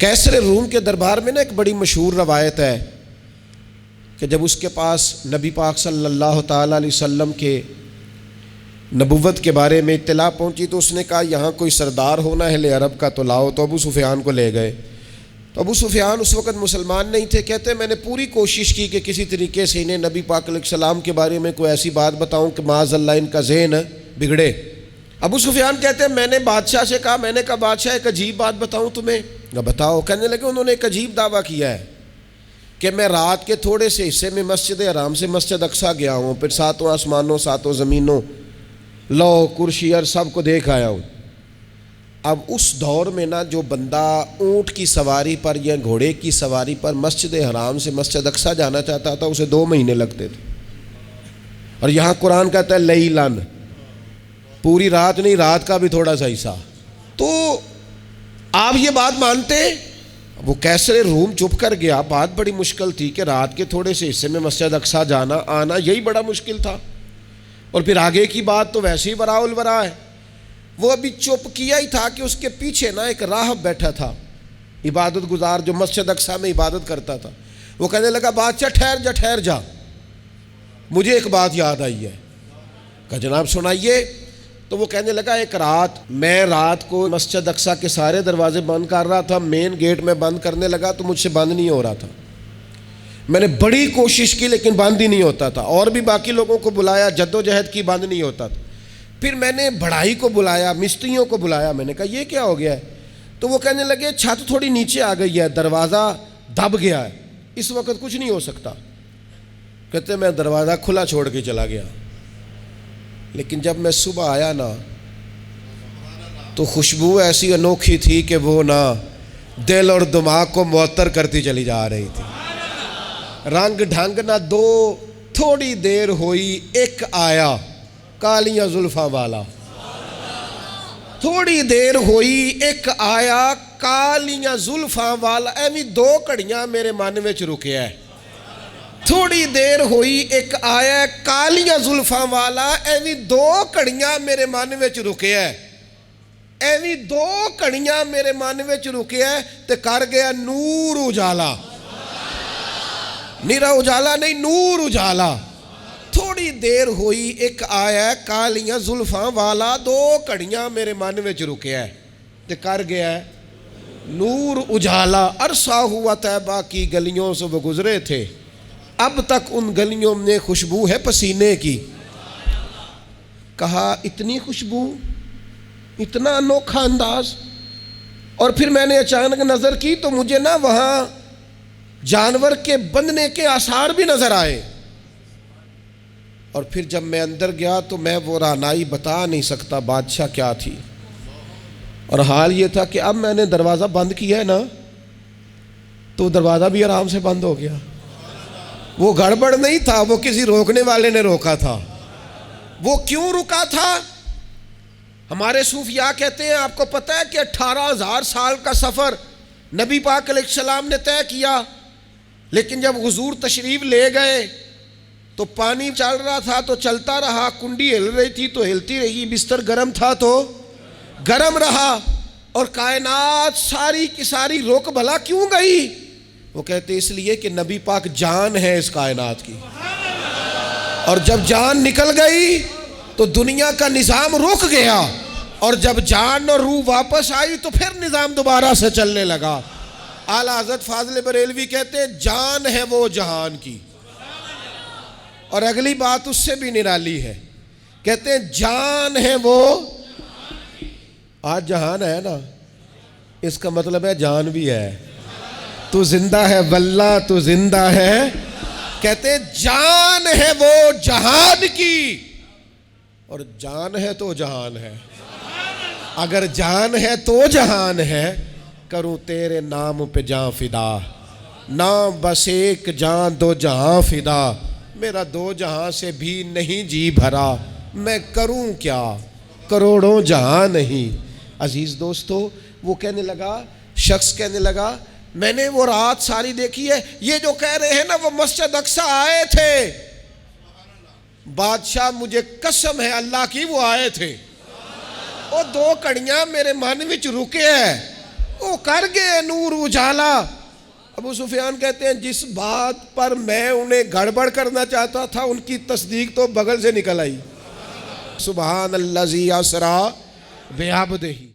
کیسر روم کے دربار میں ایک بڑی مشہور روایت ہے کہ جب اس کے پاس نبی پاک صلی اللہ تعالیٰ علیہ وسلم کے نبوت کے بارے میں اطلاع پہنچی تو اس نے کہا یہاں کوئی سردار ہونا اہل عرب کا تو لاؤ، تو ابو سفیان کو لے گئے۔ تو ابو سفیان اس وقت مسلمان نہیں تھے، کہتے ہیں میں نے پوری کوشش کی کہ کسی طریقے سے انہیں نبی پاک علیہ السلام کے بارے میں کوئی ایسی بات بتاؤں کہ معاذ اللہ ان کا ذہن بگڑے۔ ابو سفیان کہتے ہیں میں نے بادشاہ سے کہا، میں نے کہا بادشاہ ایک عجیب بات بتاؤں تمہیں؟ بتاؤ۔ کہنے لگے انہوں نے ایک عجیب دعویٰ کیا ہے کہ میں رات کے تھوڑے سے حصے میں مسجد حرام سے مسجد اقصیٰ گیا ہوں، پھر ساتوں آسمانوں ساتوں زمینوں لو کرسی اور سب کو دیکھ آیا ہوں۔ اب اس دور میں جو بندہ اونٹ کی سواری پر یا گھوڑے کی سواری پر مسجد حرام سے مسجد اقصیٰ جانا چاہتا تھا اسے 2 مہینے لگتے تھے، اور یہاں قرآن کہتا ہے لیلن، پوری رات نہیں، رات کا بھی تھوڑا سا حصہ۔ تو آپ یہ بات مانتے؟ وہ کیسر روم چپ کر گیا، بات بڑی مشکل تھی کہ رات کے تھوڑے سے حصے میں مسجد اقصیٰ جانا آنا یہی بڑا مشکل تھا، اور پھر آگے کی بات تو ویسے ہی وراء الورا ہے۔ وہ ابھی چپ کیا ہی تھا کہ اس کے پیچھے ایک راہب بیٹھا تھا، عبادت گزار جو مسجد اقصیٰ میں عبادت کرتا تھا۔ وہ کہنے لگا بادشاہ ٹھہر جا، مجھے ایک بات یاد آئی ہے۔ کہا جناب سنائیے۔ تو وہ کہنے لگا ایک رات میں رات کو مسجد اقصیٰ کے سارے دروازے بند کر رہا تھا، مین گیٹ میں بند کرنے لگا تو مجھ سے بند نہیں ہو رہا تھا، میں نے بڑی کوشش کی لیکن بند ہی نہیں ہوتا تھا، اور بھی باقی لوگوں کو بلایا، جد و جہد کی، بند نہیں ہوتا تھا۔ پھر میں نے بڑھائی کو بلایا، مستریوں کو بلایا، میں نے کہا یہ کیا ہو گیا ہے؟ تو وہ کہنے لگے چھت تھوڑی نیچے آ گئی ہے، دروازہ دب گیا ہے، اس وقت کچھ نہیں ہو سکتا۔ کہتے میں دروازہ کھلا چھوڑ کے چلا گیا، لیکن جب میں صبح آیا تو خوشبو ایسی انوکھی تھی کہ وہ دل اور دماغ کو معطر کرتی چلی جا رہی تھی۔ رنگ ڈھنگ دو، تھوڑی دیر ہوئی ایک آیا کالیاں زلفاں والا، تھوڑی دیر ہوئی ایک آیا کالیاں زلفاں والا، ایویں 2 گھڑیاں میرے من وچ رکیا ہے۔ تھوڑی دیر ہوئی ایک آیا کالیاں زلفاں والا، ایویں 2 گھڑیاں میرے من وچ رکیا ہے، ایویں 2 گھڑیاں میرے من وچ رکیا ہے تے کر گیا نور اجالا، نیرا اجالا نہیں، نور اجالا۔ تھوڑی دیر ہوئی ایک آیا کالیاں زلفاں والا، 2 گھڑیاں میرے من وچ رکیا ہے تے کر گیا ہے نور اجالا۔ عرصہ ہوا طیبہ کی گلیوں سے وہ گزرے تھے، اب تک ان گلیوں میں خوشبو ہے پسینے کی۔ کہا اتنی خوشبو، اتنا انوکھا انداز۔ اور پھر میں نے اچانک نظر کی تو مجھے وہاں جانور کے بندھنے کے آثار بھی نظر آئے، اور پھر جب میں اندر گیا تو میں وہ رعنائی بتا نہیں سکتا بادشاہ کیا تھی، اور حال یہ تھا کہ اب میں نے دروازہ بند کیا ہے تو دروازہ بھی آرام سے بند ہو گیا۔ وہ گڑبڑ نہیں تھا، وہ کسی روکنے والے نے روکا تھا۔ وہ کیوں رکا تھا؟ ہمارے صوفیاء کہتے ہیں آپ کو پتہ ہے کہ 18,000 سال کا سفر نبی پاک علیہ السلام نے طے کیا، لیکن جب حضور تشریف لے گئے تو پانی چل رہا تھا تو چلتا رہا، کنڈی ہل رہی تھی تو ہلتی رہی، بستر گرم تھا تو گرم رہا، اور کائنات ساری کی ساری رک بھلا کیوں گئی؟ وہ کہتے اس لیے کہ نبی پاک جان ہے اس کائنات کی، اور جب جان نکل گئی تو دنیا کا نظام رک گیا، اور جب جان اور روح واپس آئی تو پھر نظام دوبارہ سے چلنے لگا۔ اعلیٰ حضرت فاضل بریلوی کہتے ہیں جان ہے وہ جہان کی، اور اگلی بات اس سے بھی نرالی ہے، کہتے ہیں جان ہے وہ، آج جہان ہے اس کا مطلب ہے جان بھی ہے، تو زندہ ہے واللہ تو زندہ ہے۔ کہتے ہیں جان ہے وہ جہان کی، اور جان ہے تو جہان ہے، اگر جان ہے تو جہان ہے، کروں تیرے نام پہ جان فدا، نام بس ایک جان 2 جہاں فدا، میرا 2 جہاں سے بھی نہیں جی بھرا، میں کروں کیا کروڑوں جہاں نہیں۔ عزیز دوستو، وہ کہنے لگا، شخص کہنے لگا میں نے وہ رات ساری دیکھی ہے، یہ جو کہہ رہے ہیں وہ مسجد اقصیٰ آئے تھے، بادشاہ مجھے قسم ہے اللہ کی وہ آئے تھے، وہ 2 گھڑیاں میرے من وچ رکے ہیں، وہ کر گئے نور اجالا۔ ابو سفیان کہتے ہیں جس بات پر میں انہیں گڑبڑ کرنا چاہتا تھا ان کی تصدیق تو بغل سے نکل آئی۔ سبحان الذی اسریٰ بعبدہ۔